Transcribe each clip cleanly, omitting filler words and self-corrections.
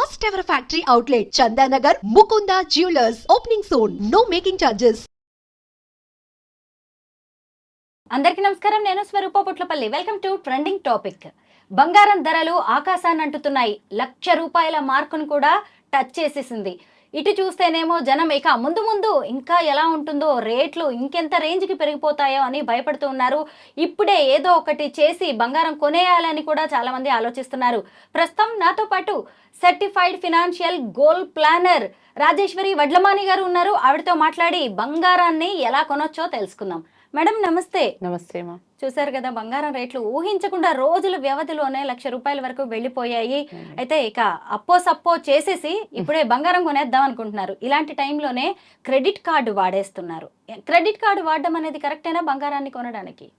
first ever factory outlet, Chandanagar, Mukunda Jewelers, opening soon. No making charges. అందరికీ నమస్కారం. నేను Swaroopa Putlapalli. Welcome to trending topic. బంగారం ధరలు ఆకాశాన్ని అంటుతున్నాయి. ₹1,00,000 మార్కును కూడా టచ్ చేసేసింది. ఇటు చూస్తేనేమో జనం ఇక ముందు ముందు ఇంకా ఎలా ఉంటుందో, రేట్లు ఇంకెంత రేంజ్కి పెరిగిపోతాయో అని భయపడుతూ ఉన్నారు. ఇప్పుడే ఏదో ఒకటి చేసి బంగారం కొనేయాలని కూడా చాలా మంది ఆలోచిస్తున్నారు. ప్రస్తుతం నాతో పాటు certified financial gold planner Rajeshwari Vadlamani garu ఉన్నారు. ఆవిడతో మాట్లాడి బంగారాన్ని ఎలా కొనొచ్చో తెలుసుకుందాం. మేడం నమస్తే. నమస్తే మా. చూసారు కదా, బంగారం రేట్లు ఊహించకుండా రోజుల వ్యవధిలోనే ₹1,00,000 వరకు వెళ్ళిపోయాయి. అయితే ఇక అప్పో సప్పో చేసేసి ఇప్పుడే బంగారం కొనేద్దాం అనుకుంటున్నారు. ఇలాంటి టైంలోనే క్రెడిట్ కార్డు వాడేస్తున్నారు. క్రెడిట్ కార్డు వాడడం అనేది కరెక్టేనా బంగారాన్ని కొనడానికి?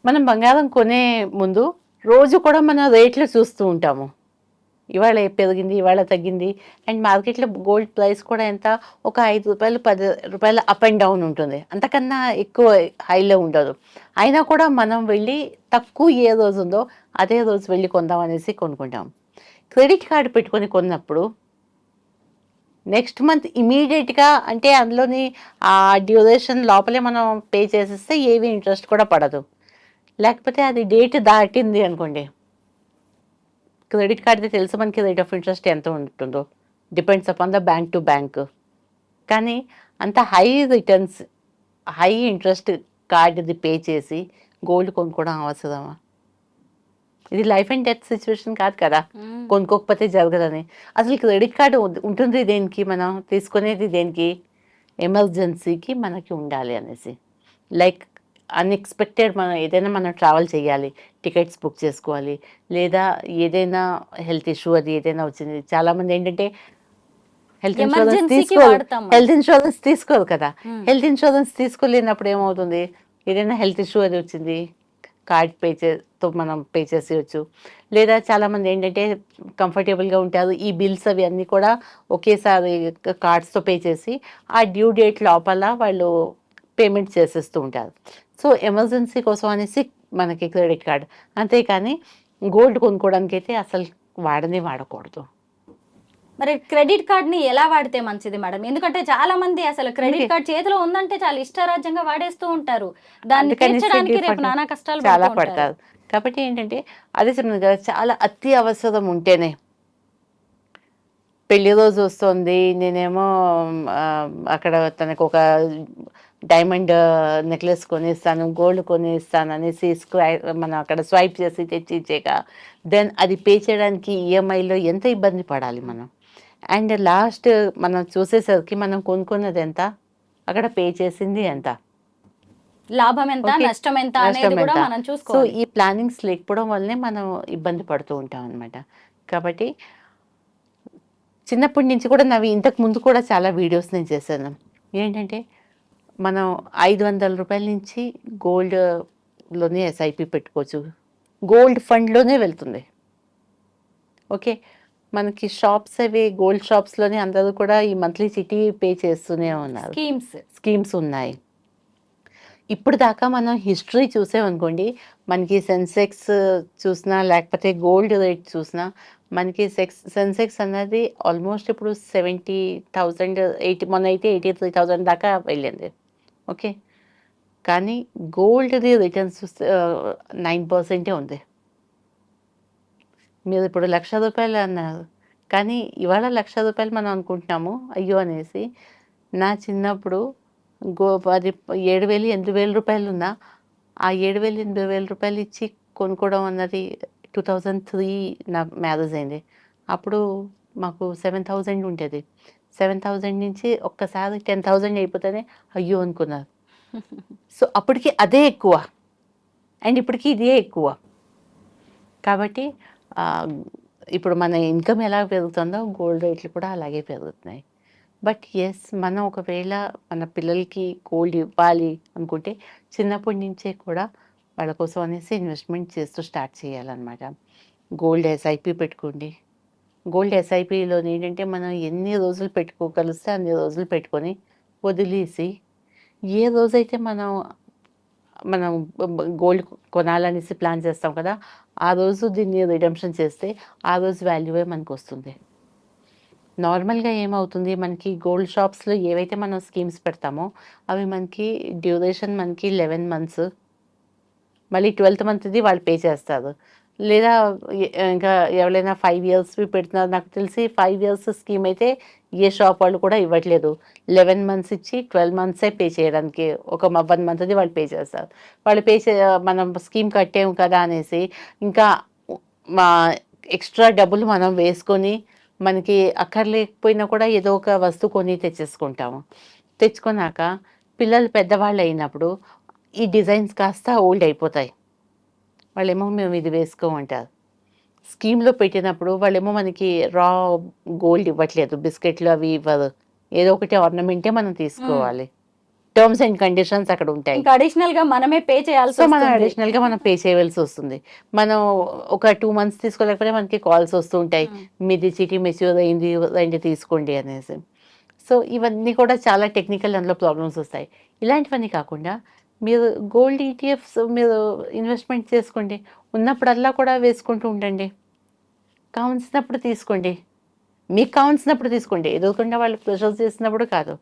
మనం బంగారం కొనే ముందు రోజు కూడా మన రేట్లు చూస్తూ ఉంటాము. ఇవాళ పెరిగింది, ఇవాళ తగ్గింది. అండ్ మార్కెట్లో గోల్డ్ ప్రైస్ కూడా ఎంత, ఒక ₹5 ₹10 అప్ అండ్ డౌన్ ఉంటుంది. అంతకన్నా ఎక్కువ హైలో ఉండదు. అయినా కూడా మనం వెళ్ళి తక్కువ ఏ రోజు ఉందో అదే రోజు వెళ్ళి కొందాం అనేసి కొనుక్కుంటాం. క్రెడిట్ కార్డు పెట్టుకొని కొన్నప్పుడు నెక్స్ట్ మంత్ ఇమీడియట్గా, అంటే అందులోని ఆ డ్యూరేషన్ లోపలే మనం పే చేసేస్తే ఏవి ఇంట్రెస్ట్ కూడా పడదు. లేకపోతే అది డేట్ దాటింది అనుకోండి, క్రెడిట్ కార్డ్ది తెలుసు మనకి రేట్ ఆఫ్ ఇంట్రెస్ట్ ఎంత ఉంటుందో, depends upon the bank to bank. కానీ అంత హై రిటర్న్స్, హై ఇంట్రెస్ట్ కార్డుది పే చేసి గోల్డ్ కొనుక్కోవడం అవసరమా? ఇది లైఫ్ అండ్ డెత్ సిచ్యువేషన్ కాదు కదా, కొనుక్కోకపోతే జరగదని. అసలు క్రెడిట్ కార్డు ఉంటుంది దేనికి, మనం తీసుకునేది దేనికి? ఎమర్జెన్సీకి మనకి ఉండాలి అనేసి. లైక్ అన్ఎక్స్పెక్టెడ్ మనం ట్రావెల్ చేయాలి, టికెట్స్ బుక్ చేసుకోవాలి, లేదా ఏదైనా హెల్త్ ఇష్యూ అది ఏదైనా వచ్చింది. చాలామంది ఏంటంటే హెల్త్ ఇన్సూరెన్స్ తీసుకోరు కదా. హెల్త్ ఇన్సూరెన్స్ తీసుకోలేనప్పుడు ఏమవుతుంది, ఏదైనా హెల్త్ ఇష్యూ అది వచ్చింది, కార్డ్ తో మనం పే చేసేయచ్చు. లేదా చాలామంది ఏంటంటే కంఫర్టబుల్గా ఉంటారు, ఈ బిల్స్ అవి అన్నీ కూడా ఒకేసారి కార్డ్స్తో పే చేసి ఆ డ్యూ డేట్ లోపల వాళ్ళు పేమెంట్ చేసేస్తూ ఉంటారు. సో ఎమర్జెన్సీ కోసం అనేసి మనకి క్రెడిట్ కార్డ్. అంతేకాని గోల్డ్ కొనుక్కోవడానికి అయితే అసలు వాడకూడదు. మరి క్రెడిట్ కార్డ్ ని ఎలా వాడితే మంచిది మేడం? ఎందుకంటే చాలా మంది అసలు క్రెడిట్ కార్డ్ చేతిలో ఉందంటే చాలా ఇష్టారాజ్యంగా వాడేస్తూ ఉంటారు. దాన్ని తీర్చడానికి రేపు నానా కష్టాలు చాలా పడతారు. కాబట్టి ఏంటంటే అదే చెప్తుంది కదా, చాలా అతి అవసరం ఉంటేనే. పెళ్లి రోజు వస్తుంది, నేనేమో అక్కడ తనకు ఒక డైమండ్ నెక్లెస్ కొనిస్తాను, గోల్డ్ కొనిస్తాను అనేసి మనం అక్కడ స్వైప్ చేసి తెచ్చి ఇచ్చాక దెన్ అది పే చేయడానికి ఈఎంఐలో ఎంత ఇబ్బంది పడాలి మనం. అండ్ లాస్ట్ మనం చూసేసరికి మనం కొనుక్కున్నది ఎంత, అక్కడ పే చేసింది ఎంత, లాభం ఎంత, నష్టం ఎంత అనేది కూడా మనం చూసుకోవాలి. సో ఈ ప్లానింగ్స్ లేకపోవడం వల్లనే మనం ఇబ్బంది పడుతూ ఉంటాం అనమాట. కాబట్టి చిన్నప్పటి నుంచి కూడా ఇంతకు ముందు కూడా చాలా వీడియోస్ నేను చేశాను. ఏంటంటే మనం ₹500 నుంచి గోల్డ్లోనే ఎస్ఐపి పెట్టుకోవచ్చు. గోల్డ్ ఫండ్లోనే వెళ్తుంది. ఓకే, మనకి షాప్స్ అవి గోల్డ్ షాప్స్లోనే అందరూ కూడా ఈ మంత్లీ చిట్టి పే చేస్తూనే ఉన్నారు. స్కీమ్స్ ఉన్నాయి. ఇప్పుడు దాకా మనం హిస్టరీ చూసామనుకోండి, మనకి సెన్సెక్స్ చూసినా లేకపోతే గోల్డ్ రేట్ చూసినా మనకి సెన్సెక్స్ అన్నది ఆల్మోస్ట్ ఇప్పుడు 70,000, మొన్న అయితే 83,000 దాకా వెళ్ళింది. ఓకే, కానీ గోల్డ్ది రిటర్న్స్ 9% ఉంది. మీరు ఇప్పుడు ₹1,00,000 అన్నారు, కానీ ఇవాళ ₹1,00,000 మనం అనుకుంటున్నాము అయ్యో అనేసి. నా చిన్నప్పుడు అది 7,000 8,000 ఉన్నా ఆ 7,000 8,000 ఇచ్చి కొనుక్కోవడం అన్నది 2003 నా మ్యారేజ్ అయింది. అప్పుడు మాకు 7,000 ఉండేది. 7,000 నుంచి ఒక్కసారి 10,000 అయిపోతేనే అయ్యో అనుకున్నారు. సో అప్పటికి అదే ఎక్కువ, అండ్ ఇప్పటికి ఇదే ఎక్కువ. కాబట్టి ఇప్పుడు మన ఇన్కమ్ ఎలా పెరుగుతుందో గోల్డ్ రేట్లు కూడా అలాగే పెరుగుతున్నాయి. బట్ ఎస్, మనం ఒకవేళ మన పిల్లలకి గోల్డ్ ఇవ్వాలి అనుకుంటే చిన్నప్పటి నుంచే కూడా వాళ్ళ కోసం అనేసి ఇన్వెస్ట్మెంట్ చేస్తూ స్టార్ట్ చేయాలన్నమాట. గోల్డ్ ఎస్ఐపి పెట్టుకోండి. గోల్డ్ ఎస్ఐపిలో ఏంటంటే మనం ఎన్ని రోజులు పెట్టుకోగలిస్తే అన్ని రోజులు పెట్టుకొని వదిలేసి, ఏ రోజైతే మనం గోల్డ్ కొనాలనేసి ప్లాన్ చేస్తాం కదా, ఆ రోజు దీన్ని రిడెంప్షన్ చేస్తే ఆ రోజు వాల్యూవే మనకు వస్తుంది. నార్మల్గా ఏమవుతుంది మనకి గోల్డ్ షాప్స్లో ఏవైతే మనం స్కీమ్స్ పెడతామో అవి మనకి డ్యూరేషన్ మనకి 11 మంత్స్, మళ్ళీ 12th మంత్ది వాళ్ళు పే చేస్తారు. లేదా ఇంకా ఎవరైనా 5 ఇయర్స్వి పెడుతున్నారు. నాకు తెలిసి 5 ఇయర్స్ స్కీమ్ అయితే ఏ షాప్ వాళ్ళు కూడా ఇవ్వట్లేదు. 11 మంత్స్ ఇచ్చి 12 మంత్సే పే చేయడానికి ఒక 1 మంత్ది వాళ్ళు పే చేస్తారు. వాళ్ళు మనం స్కీమ్ కట్టాము కదా అనేసి ఇంకా మా ఎక్స్ట్రా డబ్బులు మనం వేసుకొని మనకి అక్కర్లేకపోయినా కూడా ఏదో ఒక వస్తువు కొని తెచ్చేసుకుంటాము. తెచ్చుకున్నాక పిల్లలు పెద్దవాళ్ళు అయినప్పుడు ఈ డిజైన్స్ కాస్త ఓల్డ్ అయిపోతాయి. వాళ్ళేమో మేము ఇది వేసుకోమంటారు. స్కీమ్‌లో పెట్టినప్పుడు వాళ్ళేమో మనకి రా గోల్డ్ ఇవ్వట్లేదు. బిస్కెట్‌లు అవి ఇవ్వరు. ఏదో ఒకటి ఆర్నమెంటే మనం తీసుకోవాలి. టర్మ్స్ అండ్ కండిషన్స్ అక్కడ ఉంటాయి. ఇంకా అడిషనల్ గా మనమే పే చేయాల్సి సో మనం వస్తుంది. అడిషనల్‌గా మనం పే చేయవలసి వస్తుంది. మనం ఒక 2 మంత్స్ తీసుకోలేకపోతే మనకి కాల్స్ వస్తూ ఉంటాయి. మీది చీటీ మెచ్యూర్ అయింది, రండి తీసుకోండి అనేసి. సో ఇవన్నీ కూడా చాలా టెక్నికల్ అందులో ప్రాబ్లమ్స్ వస్తాయి. ఇలాంటివన్నీ కాకుండా మీరు గోల్డ్ ఈటీఎఫ్స్ మీరు ఇన్వెస్ట్మెంట్ చేసుకోండి. ఉన్నప్పుడల్లా కూడా వేసుకుంటూ ఉండండి. కావాల్సినప్పుడు తీసుకోండి. మీకు కావాల్సినప్పుడు తీసుకోండి. ఎదురుకుండా వాళ్ళు ప్రెషర్ చేసినప్పుడు కాదు.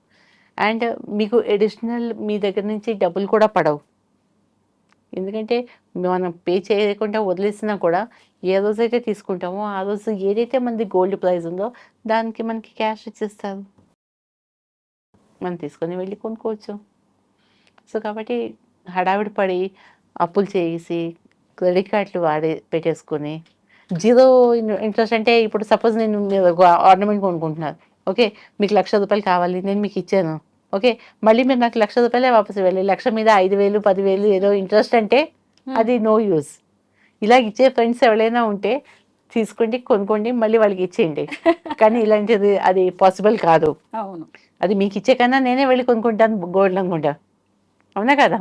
అండ్ మీకు అడిషనల్ మీ దగ్గర నుంచి డబ్బులు కూడా పడవు. ఎందుకంటే మనం పే చేయకుండా వదిలేసినా కూడా ఏ రోజైతే తీసుకుంటామో ఆ రోజు ఏదైతే మనది గోల్డ్ ప్రైస్ ఉందో దానికి మనకి క్యాష్ ఇచ్చేస్తారు. మనం తీసుకొని వెళ్ళి కొనుక్కోవచ్చు. సో కాబట్టి హడావిడి పడి అప్పులు చేసి క్రెడిట్ కార్డులు పెట్టేసుకొని జీరో ఇంట్రెస్ట్ అంటే ఇప్పుడు సపోజ్ మీరు ఒక ఆర్నమెంట్ కొనుక్కుంటున్నారు. ఓకే, మీకు ₹1,00,000 కావాలి, నేను మీకు ఇచ్చాను. ఓకే, మళ్ళీ మీరు నాకు ₹1,00,000 వాపసు ఇవ్వాలి. 1,00,000 మీద 5,000, 10,000 ఏదో ఇంట్రెస్ట్ అంటే అది నో యూజ్. ఇలా ఇచ్చే ఫ్రెండ్స్ ఎవరైనా ఉంటే తీసుకోండి, కొనుక్కోండి, మళ్ళీ వాళ్ళకి ఇచ్చేయండి. కానీ ఇలాంటిది అది పాసిబుల్ కాదు. అవును. అది మీకు ఇచ్చే కన్నా నేనే వెళ్ళి కొనుక్కుంటాను గోల్డ్ అనుకుంటా. అవునా కదా?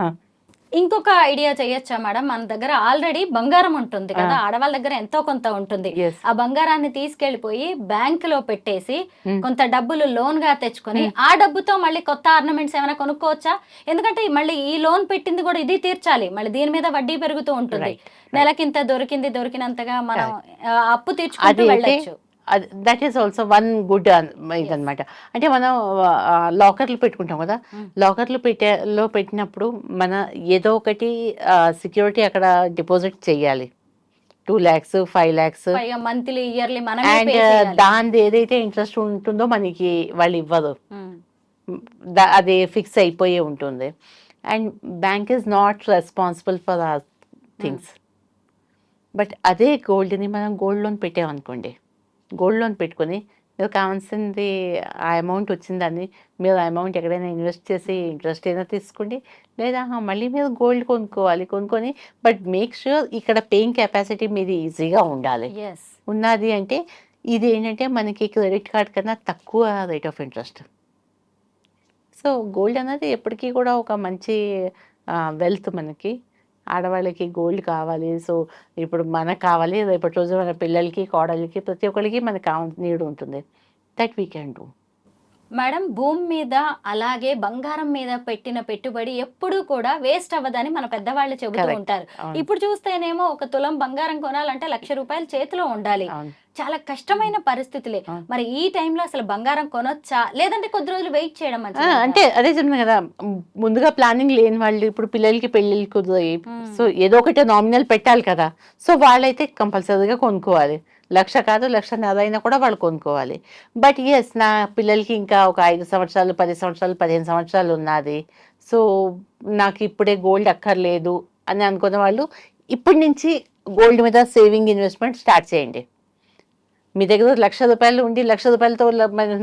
ఇంకొక ఐడియా చేయొచ్చా మేడం? మన దగ్గర ఆల్రెడీ బంగారం ఉంటుంది కదా, ఆడవాళ్ళ దగ్గర ఎంతో కొంత ఉంటుంది. Yes. ఆ బంగారాన్ని తీసుకెళ్లిపోయి బ్యాంక్ లో పెట్టేసి కొంత డబ్బులు లోన్ గా తెచ్చుకొని ఆ డబ్బుతో మళ్ళీ కొత్త ఆర్నమెంట్స్ ఏమైనా కొనుక్కోవచ్చా? ఎందుకంటే మళ్ళీ ఈ లోన్ పెట్టింది కూడా ఇది తీర్చాలి, మళ్ళీ దీని మీద వడ్డీ పెరుగుతూ ఉంటుంది. నెలకింత దొరికినంతగా మనం అప్పు తీర్చుకుంటూ వెళ్ళొచ్చు. That is also one good ఇదనమాట. అంటే మనం లాకర్లు పెట్టుకుంటాం కదా, లాకర్లు పెట్టినప్పుడు మన ఏదో ఒకటి సెక్యూరిటీ అక్కడ డిపాజిట్ చేయాలి. 2 lakhs, 5 lakhs. పైగా మంత్లీ ఇయర్లీ మనమే అండ్ పే చేయాలి. దానిది ఏదైతే ఇంట్రెస్ట్ ఉంటుందో మనకి వాళ్ళు ఇవ్వరు. అది ఫిక్స్ అయిపోయి ఉంటుంది. And bank is not responsible for our things. But అదే గోల్డ్ని మనం గోల్డ్ లోన్ పెట్టామనుకోండి, గోల్డ్ లోన్ పెట్టుకొని మీరు కావాల్సింది ఆ అమౌంట్ వచ్చిందని మీరు ఆ అమౌంట్ ఎక్కడైనా ఇన్వెస్ట్ చేసి ఇంట్రెస్ట్ అయినా తీసుకోండి, లేదా మళ్ళీ మీరు గోల్డ్ కొనుక్కొని బట్ మేక్ ష్యూర్ ఇక్కడ పేయింగ్ కెపాసిటీ మీది ఈజీగా ఉండాలి. ఉన్నది అంటే ఇది ఏంటంటే మనకి క్రెడిట్ కార్డ్ కన్నా తక్కువ rate of interest. So gold అన్నది ఎప్పటికీ కూడా ఒక మంచి వెల్త్. మనకి ఆడవాళ్ళకి గోల్డ్ కావాలి. సో ఇప్పుడు మనకు కావాలి, రేపటి రోజు మన పిల్లలకి, కోడలికి, ప్రతి ఒక్కరికి మనకు నీడ్ ఉంటుంది. That we can do. Madam, భూమి మీద అలాగే బంగారం మీద పెట్టిన పెట్టుబడి ఎప్పుడూ కూడా వేస్ట్ అవ్వదని మన పెద్దవాళ్ళు చెబుతూ ఉంటారు. ఇప్పుడు చూస్తేనేమో ఒక తులం బంగారం కొనాలంటే ₹1,00,000 చేతిలో ఉండాలి. చాలా కష్టమైన పరిస్థితులే. మరి ఈ టైంలో అసలు బంగారం కొనొచ్చా, లేదంటే కొద్ది రోజులు వెయిట్ చేయడం మంచిదా? అంటే అదే చెప్తున్నా కదా, ముందుగా ప్లానింగ్ లేని వాళ్ళు ఇప్పుడు పిల్లలకి పెళ్ళిళ్ళు కుదరాయి, సో ఏదో ఒకటి నామినల్ పెట్టాలి కదా. సో వాళ్ళైతే కంపల్సరీగా కొనుక్కోవాలి. 1,00,000 కాదు 1,50,000 అయినా కూడా వాళ్ళు కొనుక్కోవాలి. బట్ ఎస్, నా పిల్లలకి ఇంకా ఒక 5 సంవత్సరాలు, 10 సంవత్సరాలు, 15 సంవత్సరాలు ఉన్నది, సో నాకు ఇప్పుడే గోల్డ్ అక్కర్లేదు అని అనుకున్న వాళ్ళు ఇప్పటి నుంచి గోల్డ్ మీద సేవింగ్ ఇన్వెస్ట్మెంట్ స్టార్ట్ చేయండి. మీ దగ్గర ₹1,00,000 ఉండి ₹1,00,000తో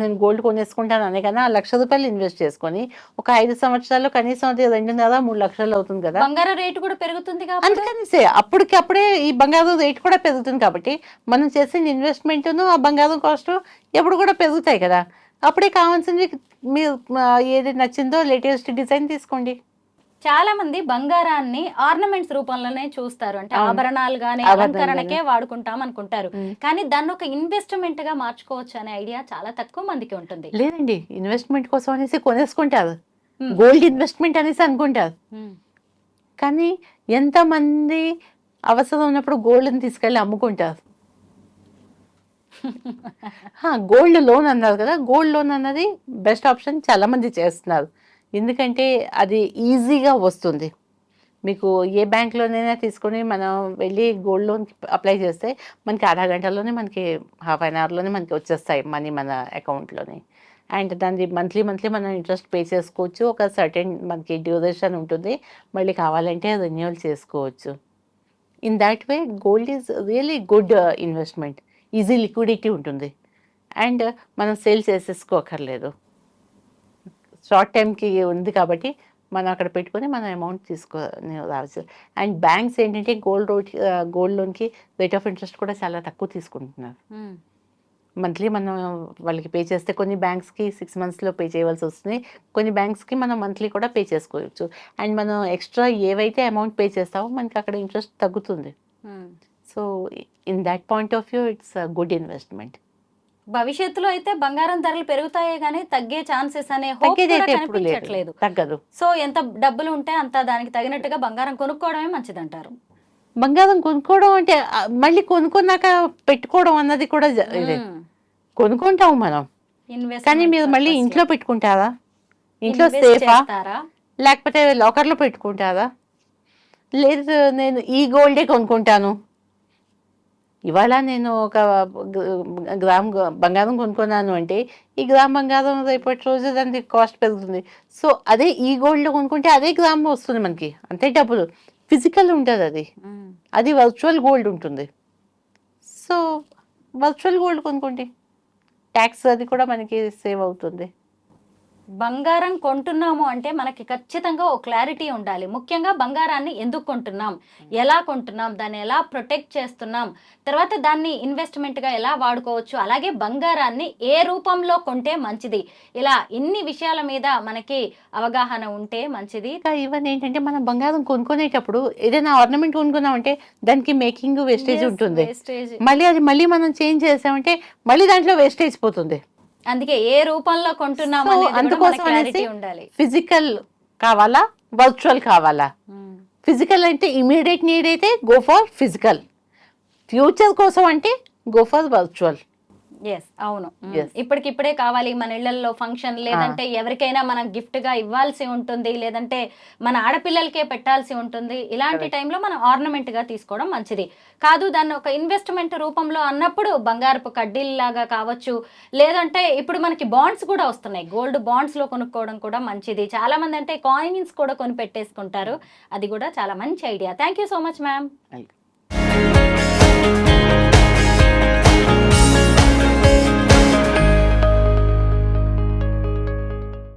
నేను గోల్డ్ కొనేసుకుంటాను అనే కన్నా ₹1,00,000 ఇన్వెస్ట్ చేసుకొని ఒక 5 సంవత్సరాల్లో కనీసం అది 2.5-3 లక్షలు అవుతుంది కదా. బంగారం రేటు కూడా పెరుగుతుంది కాబట్టి అందుకని అప్పటికప్పుడే ఈ బంగారం రేట్ కూడా పెరుగుతుంది కాబట్టి మనం చేసిన ఇన్వెస్ట్మెంట్ను ఆ బంగారం కాస్ట్ ఎప్పుడు కూడా పెరుగుతాయి కదా. అప్పుడే కావాల్సింది మీరు ఏది నచ్చిందో లేటెస్ట్ డిజైన్ తీసుకోండి. చాలా మంది బంగారాన్ని ఆర్నమెంట్స్ రూపంలోనే చూస్తారు. అంటే ఆభరణాలు గానీ అలంకరణకే వాడుకుంటాం అనుకుంటారు. కానీ దాన్ని ఒక ఇన్వెస్ట్మెంట్ గా మార్చుకోవచ్చు అనే ఐడియా చాలా తక్కువ మందికి ఉంటుంది. లేదండి, ఇన్వెస్ట్మెంట్ కోసం అనేసి కొనేసుకుంటారు, గోల్డ్ ఇన్వెస్ట్మెంట్ అనేసి అనుకుంటారు. కానీ ఎంతమంది అవసరం ఉన్నప్పుడు గోల్డ్ని తీసుకెళ్ళి అమ్ముకుంటారు. గోల్డ్ లోన్ అన్నారు కదా, గోల్డ్ లోన్ అన్నది బెస్ట్ ఆప్షన్, చాలా మంది చేస్తున్నారు. ఎందుకంటే అది ఈజీగా వస్తుంది. మీకు ఏ బ్యాంక్లోనైనా తీసుకొని మనం వెళ్ళి గోల్డ్ లోన్కి అప్లై చేస్తే మనకి అర్ధ గంటలోనే, మనకి హాఫ్ అన్ అవర్లోనే మనకి వచ్చేస్తాయి మనీ మన అకౌంట్లోని. అండ్ దాన్ని మంత్లీ మనం ఇంట్రెస్ట్ పే చేసుకోవచ్చు. ఒక సర్టెన్ మనకి డ్యూరేషన్ ఉంటుంది, మళ్ళీ కావాలంటే రెన్యూవల్ చేసుకోవచ్చు. In that way gold is really good investment. Easy liquidity ఉంటుంది అండ్ మనం సేల్ చేసేసుకోకర్లేదు. షార్ట్ టైంకి ఉంది కాబట్టి మనం అక్కడ పెట్టుకొని మనం అమౌంట్ తీసుకొని రావచ్చు. అండ్ బ్యాంక్స్ ఏంటంటే గోల్డ్ లోన్కి రేట్ ఆఫ్ ఇంట్రెస్ట్ కూడా చాలా తక్కువ తీసుకుంటున్నారు. మంత్లీ మనం వాళ్ళకి పే చేస్తే కొన్ని బ్యాంక్స్కి 6 monthsలో పే చేయవలసి వస్తుంది, కొన్ని బ్యాంక్స్కి మనం మంత్లీ కూడా పే చేసుకోవచ్చు. అండ్ మనం ఎక్స్ట్రా ఏవైతే అమౌంట్ పే చేస్తామో మనకి అక్కడ ఇంట్రెస్ట్ తగ్గుతుంది. So in that point of view it's good investment. భవిష్యత్తులో అయితే బంగారం ధరలు పెరుగుతాయే కానీ తగ్గే ఛాన్సెస్ అనే hope కూడా తగ్గేదైతే ఎప్పుడు కనిపించట్లేదు. తగ్గదు. సో ఎంత డబ్బులు ఉంటే అంత దానికి తగినట్టుగా బంగారం కొనుక్కోవడమే మంచిదంటారు. బంగారం కొనుక్కోవడం అంటే మళ్ళీ కొనుక్కున్నాక పెట్టుకోవడం అన్నది కూడా ఇదే. కొనుక్కుంటాం మనం, కానీ మీరు మళ్ళీ ఇంట్లో పెట్టుకుంటారా? ఇంట్లో సేఫా, లేకపోతే లాకర్లో పెట్టుకుంటారా? లేదు నేను ఈ గోల్డే కొనుక్కుంటాను, ఇవాళ నేను ఒక గ్రామ్ బంగారం కొనుక్కున్నాను అంటే ఈ గ్రామ్ బంగారం రేపటి రోజు దానికి కాస్ట్ పెరుగుతుంది. సో అదే ఈ గోల్డ్లో కొనుక్కుంటే అదే గ్రామ్ వస్తుంది మనకి, అంతే డబ్బులు. ఫిజికల్ ఉంటుంది అది వర్చువల్ గోల్డ్ ఉంటుంది. సో వర్చువల్ గోల్డ్ కొనుక్కోండి, ట్యాక్స్ అది కూడా మనకి సేవ్ అవుతుంది. బంగారం కొంటున్నాము అంటే మనకి ఖచ్చితంగా ఒక క్లారిటీ ఉండాలి. ముఖ్యంగా బంగారాన్ని ఎందుకు కొంటున్నాం, ఎలా కొంటున్నాం, దాన్ని ఎలా ప్రొటెక్ట్ చేస్తున్నాం, తర్వాత దాన్ని ఇన్వెస్ట్మెంట్గా ఎలా వాడుకోవచ్చు, అలాగే బంగారాన్ని ఏ రూపంలో కొంటే మంచిది, ఇలా ఇన్ని విషయాల మీద మనకి అవగాహన ఉంటే మంచిది. ఇవన్నీ ఏంటంటే మనం బంగారం కొనుక్కునేటప్పుడు ఏదైనా ఆర్నమెంట్ కొనుక్కున్నామంటే దానికి మేకింగ్ వేస్టేజ్ ఉంటుంది, మళ్ళీ అది మళ్ళీ మనం చేంజ్ చేసామంటే మళ్ళీ దాంట్లో వేస్టేజ్ పోతుంది. అందుకే ఏ రూపంలో కొంటున్నాము అందుకోసం ఉండాలి. ఫిజికల్ కావాలా, వర్చువల్ కావాలా? ఫిజికల్ అంటే ఇమీడియట్ నీడ్ అయితే గో ఫర్ ఫిజికల్, ఫ్యూచర్ కోసం అంటే గో ఫర్ వర్చువల్. ఎస్, అవును. ఇప్పటికిప్పుడే కావాలి, మన ఇళ్లలో ఫంక్షన్, లేదంటే ఎవరికైనా మనం గిఫ్ట్ గా ఇవ్వాల్సి ఉంటుంది, లేదంటే మన ఆడపిల్లలకే పెట్టాల్సి ఉంటుంది. ఇలాంటి టైంలో మనం ఆర్నమెంట్ గా తీసుకోవడం మంచిది కాదు. దాన్ని ఒక ఇన్వెస్ట్మెంట్ రూపంలో అన్నప్పుడు బంగారపు కడ్డీల్లాగా కావచ్చు, లేదంటే ఇప్పుడు మనకి బాండ్స్ కూడా వస్తున్నాయి, గోల్డ్ బాండ్స్ లో కొనుక్కోవడం కూడా మంచిది. చాలా మంది అంటే కాయిన్స్ కూడా కొని పెట్టేసుకుంటారు, అది కూడా చాలా మంచి idea. Thank you so much ma'am.